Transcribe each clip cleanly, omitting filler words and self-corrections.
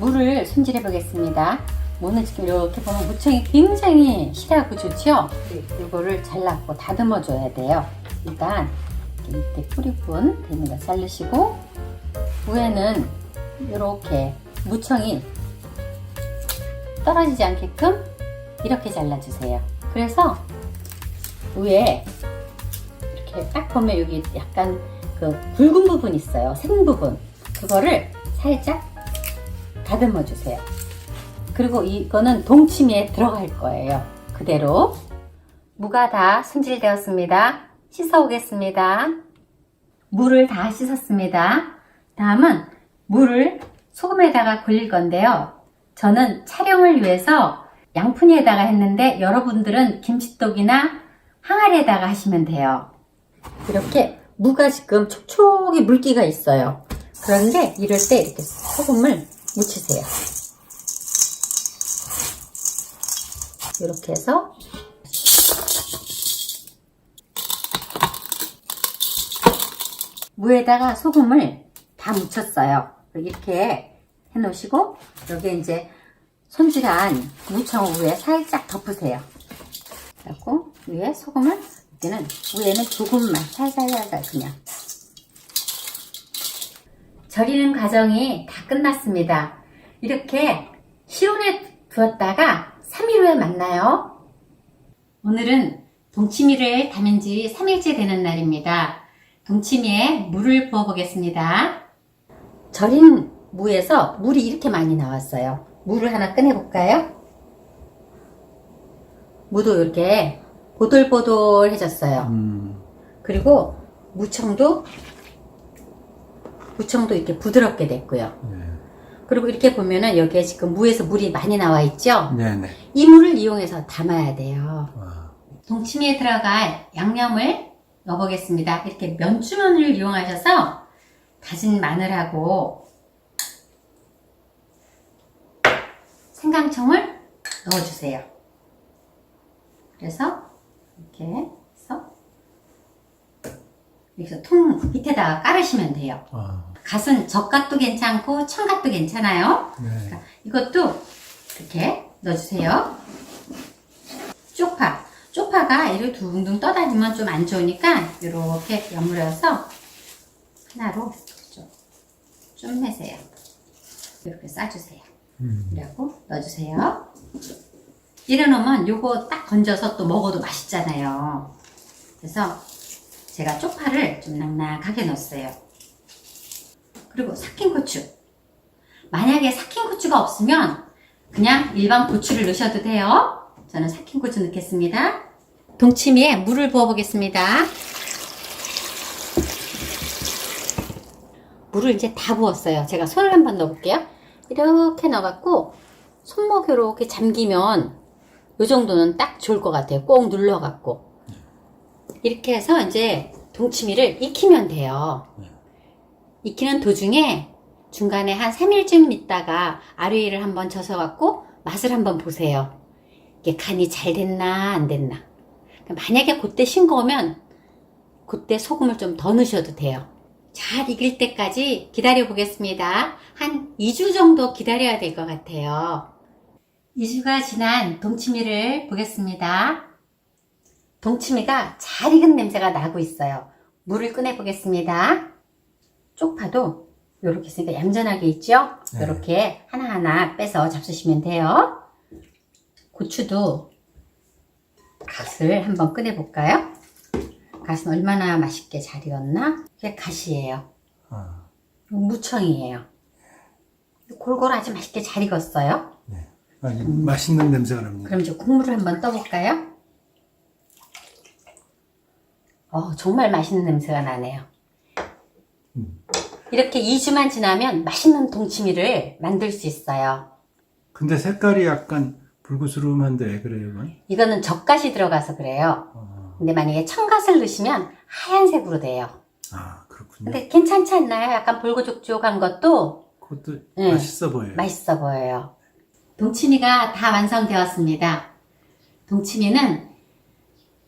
무를 손질해 보겠습니다. 무는 지금 이렇게 보면 무청이 굉장히 실하고 좋죠? 이거를 잘랐고 다듬어 줘야 돼요. 일단 밑에 뿌리 부분 되는 거 자르시고, 위에는 이렇게 무청이 떨어지지 않게끔 이렇게 잘라주세요. 그래서 위에 이렇게 딱 보면 여기 약간 그 굵은 부분 있어요. 생 부분. 그거를 살짝 다듬어 주세요. 그리고 이거는 동치미에 들어갈 거예요. 그대로. 무가 다 손질되었습니다. 씻어 오겠습니다. 무를 다 씻었습니다. 다음은 무를 소금에다가 굴릴 건데요. 저는 촬영을 위해서 양푼에다가 했는데 여러분들은 김치떡이나 항아리에다가 하시면 돼요. 이렇게 무가 지금 촉촉이 물기가 있어요. 그런데 이럴 때 이렇게 소금을 묻히세요. 이렇게 해서 무에다가 소금을 다 묻혔어요. 이렇게 해 놓으시고, 여기 이제 손질한 무청 위에 살짝 덮으세요. 그리고 위에 소금을, 이제는 위에는 조금만 살살살살 그냥. 절이는 과정이 다 끝났습니다. 이렇게 실온에 두었다가 3일 후에 만나요. 오늘은 동치미를 담은 지 3일째 되는 날입니다. 동치미에 물을 부어 보겠습니다. 절인 무에서 물이 이렇게 많이 나왔어요. 물을 하나 꺼내 볼까요? 무도 이렇게 보들보들해졌어요. 그리고 무청도 이렇게 부드럽게 됐고요. 그리고 이렇게 보면은 여기에 지금 무에서 물이 많이 나와 있죠? 네네. 이 물을 이용해서 담아야 돼요. 와. 동치미에 들어갈 양념을 넣어보겠습니다. 이렇게 면주면을 이용하셔서 다진 마늘하고 생강청을 넣어주세요. 그래서 이렇게 해서 여기서 통 밑에다가 깔으시면 돼요. 갓은 젓갓도 괜찮고 청갓도 괜찮아요. 네. 이것도 이렇게 넣어주세요. 쪽파가 이렇게 둥둥 떠다니면 좀 안 좋으니까 이렇게 여물어서 하나로 좀 내세요. 이렇게 싸주세요. 그리고 넣어주세요. 이래 놓으면 요거 딱 건져서 또 먹어도 맛있잖아요. 그래서 제가 쪽파를 좀 낭낭하게 넣었어요. 그리고 삭힌 고추. 만약에 삭힌 고추가 없으면 그냥 일반 고추를 넣으셔도 돼요. 저는 삭힌 고추 넣겠습니다. 동치미에 물을 부어 보겠습니다. 물을 이제 다 부었어요. 제가 손을 한번 넣어볼게요. 이렇게 넣어갖고 손목이 이렇게 잠기면 이 정도는 딱 좋을 것 같아요. 꼭 눌러갖고 이렇게 해서 이제 동치미를 익히면 돼요. 익히는 도중에 중간에 한 3일쯤 있다가 아르이를 한번 져서갖고 맛을 한번 보세요. 이게 간이 잘 됐나 안 됐나. 만약에 그때 싱거우면 그때 소금을 좀 더 넣으셔도 돼요. 잘 익을 때까지 기다려 보겠습니다. 한 2주 정도 기다려야 될 것 같아요. 2주가 지난 동치미를 보겠습니다. 동치미가 잘 익은 냄새가 나고 있어요. 물을 꺼내 보겠습니다. 쪽파도 이렇게 있으니까 얌전하게 있죠? 네. 이렇게 하나하나 빼서 잡수시면 돼요. 고추도 갓을 한번 꺼내 볼까요? 갓은 얼마나 맛있게 잘 익었나? 이게 갓이에요. 무청이에요. 골고루 아주 맛있게 잘 익었어요. 네. 맛있는 냄새가 납니다. 그럼 이제 국물을 한번 떠볼까요? 정말 맛있는 냄새가 나네요. 이렇게 2주만 지나면 맛있는 동치미를 만들 수 있어요. 근데 색깔이 약간 불그스름한데 왜 그래요, 이건? 이거는 젓갓이 들어가서 그래요. 근데 만약에 청갓을 넣으시면 하얀색으로 돼요. 그렇군요. 근데 괜찮지 않나요? 약간 볼고족족한 것도 그것도 네, 맛있어 보여요. 맛있어 보여요. 동치미가 다 완성되었습니다. 동치미는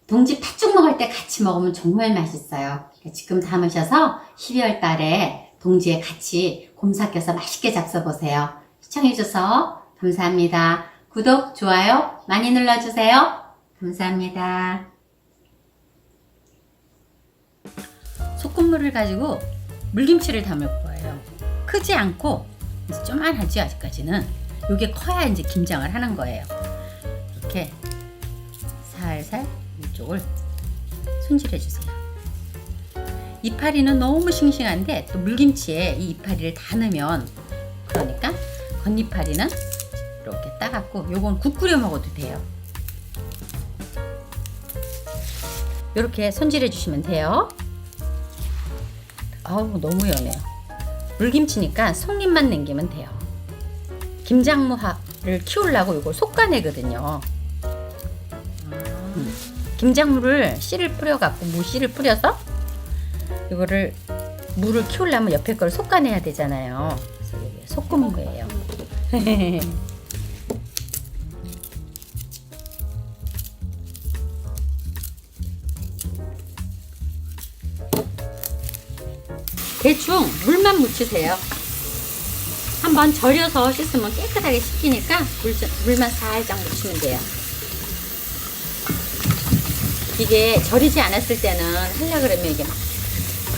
동지 팥죽 먹을 때 같이 먹으면 정말 맛있어요. 지금 담으셔서 12월 달에 동지에 같이 곰 삭혀서 맛있게 잡숴보세요. 시청해주셔서 감사합니다. 구독, 좋아요 많이 눌러주세요. 감사합니다. 소금물을 가지고 물김치를 담을 거예요. 크지 않고 이제 조만하지 아직까지는. 이게 커야 이제 김장을 하는 거예요. 이렇게 살살 이쪽을 손질해 주세요. 이파리는 너무 싱싱한데 또 물김치에 이 이파리를 다 넣으면, 그러니까 겉이파리는 이렇게 따갖고 요건 국 끓여 먹어도 돼요. 이렇게 손질해 주시면 돼요. 아우 너무 연해요. 물김치니까 속잎만 남기면 돼요. 김장무를 키우려고 이걸 솎아내거든요. 김장무를 씨를 뿌려갖고 무씨를 뿌려서 이거를 무를 키우려면 옆에 걸 솎아내야 되잖아요. 그래서 여기 솎은 거예요. 대충 물만 묻히세요. 한번 절여서 씻으면 깨끗하게 씻기니까 물만 살짝 묻히면 돼요. 이게 절이지 않았을 때는 하려고 그러면 이게 막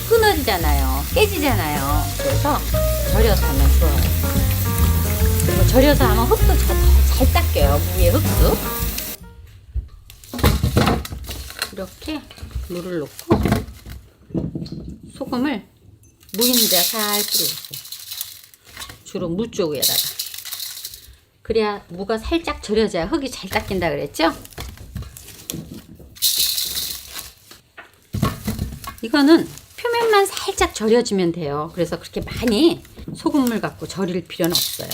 끊어지잖아요. 깨지잖아요. 그래서 절여서 하면 좋아요. 그리고 절여서 하면 흙도 더 잘 닦여요. 무의 흙도. 이렇게 물을 넣고 소금을 무 있는 데다 살 뿌려주세요. 주로 무 쪽에다가. 그래야 무가 살짝 절여져야 흙이 잘 닦인다 그랬죠? 이거는 표면만 살짝 절여주면 돼요. 그래서 그렇게 많이 소금물 갖고 절일 필요는 없어요.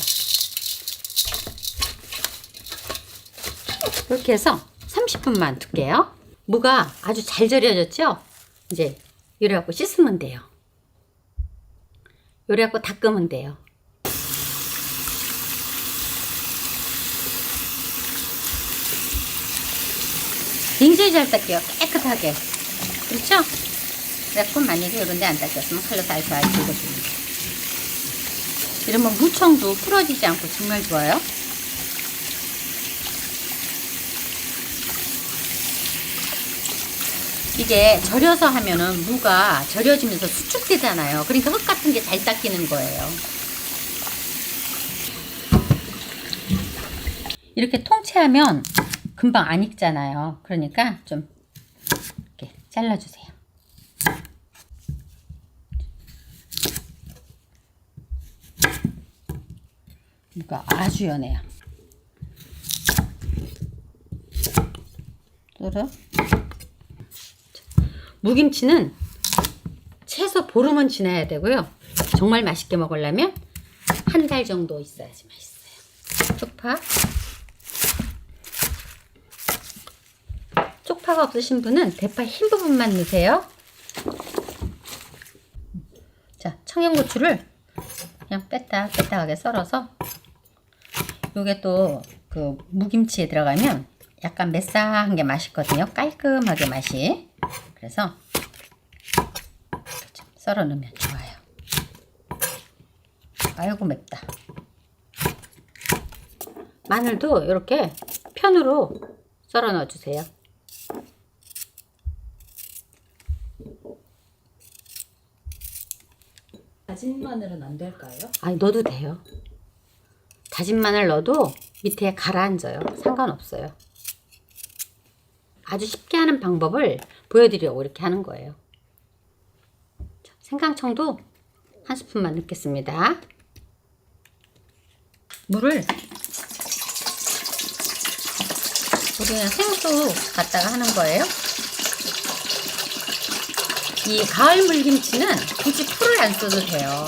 이렇게 해서 30분만 둘게요. 무가 아주 잘 절여졌죠? 이제 요래갖고 씻으면 돼요. 요래갖고 닦으면 돼요. 굉장히 잘 닦여요. 깨끗하게. 그렇죠? 그래갖고 만약에 이런 데 안 닦였으면 칼로 살살 긁어주면 돼요. 이러면 무청도 풀어지지 않고 정말 좋아요. 이게 절여서 하면은 무가 절여지면서 수축되잖아요. 그러니까 흙 같은 게 잘 닦이는 거예요. 이렇게 통째하면 금방 안 익잖아요. 그러니까 좀 이렇게 잘라주세요. 무가 아주 연해요. 또르. 무김치는 최소 보름은 지나야 되고요. 정말 맛있게 먹으려면 한 달 정도 있어야지 맛있어요. 쪽파가 없으신 분은 대파 흰 부분만 넣으세요. 자, 청양고추를 그냥 빼딱하게 썰어서, 요게 또 그 무김치에 들어가면 약간 매싸한 게 맛있거든요. 깔끔하게 맛이. 그래서 좀 썰어 넣으면 좋아요. 아이고 맵다. 마늘도 이렇게 편으로 썰어 넣어 주세요. 다진 마늘은 안 될까요? 아니 넣어도 돼요. 다진 마늘 넣어도 밑에 가라앉아요. 상관없어요. 아주 쉽게 하는 방법을 보여드리려고 이렇게 하는 거예요. 생강청도 한 스푼만 넣겠습니다. 물을 우리는 생수 갖다가 하는 거예요. 이 가을 물김치는 굳이 풀을 안 써도 돼요.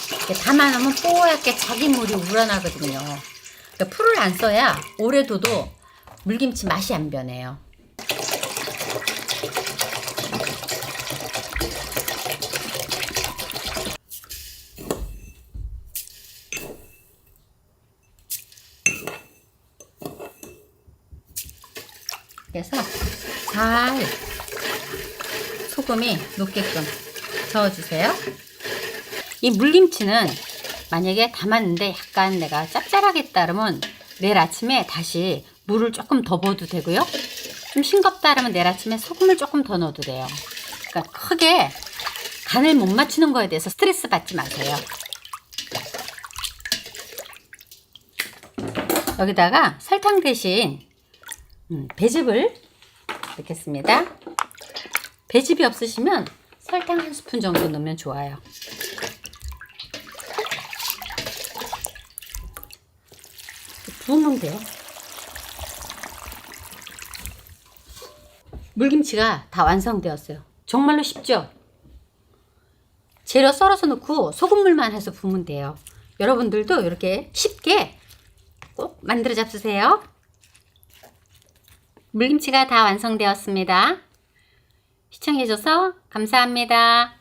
이렇게 담아놓으면 뽀얗게 자기 물이 우러나거든요. 그러니까 풀을 안 써야 오래 둬도 물김치 맛이 안 변해요. 그래서 잘 소금이 녹게끔 저어주세요. 이 물김치는 만약에 담았는데 약간 내가 짭짤하겠다 그러면 내일 아침에 다시 물을 조금 더 부어도 되고요. 좀 싱겁다 그러면 내일 아침에 소금을 조금 더 넣어도 돼요. 그러니까 크게 간을 못 맞추는 거에 대해서 스트레스 받지 마세요. 여기다가 설탕 대신 배즙을 넣겠습니다. 배즙이 없으시면 설탕 한 스푼 정도 넣으면 좋아요. 부으면 돼요. 물김치가 다 완성되었어요. 정말로 쉽죠? 재료 썰어서 넣고 소금물만 해서 부으면 돼요. 여러분들도 이렇게 쉽게 꼭 만들어 잡수세요. 물김치가 다 완성되었습니다. 시청해줘서 감사합니다.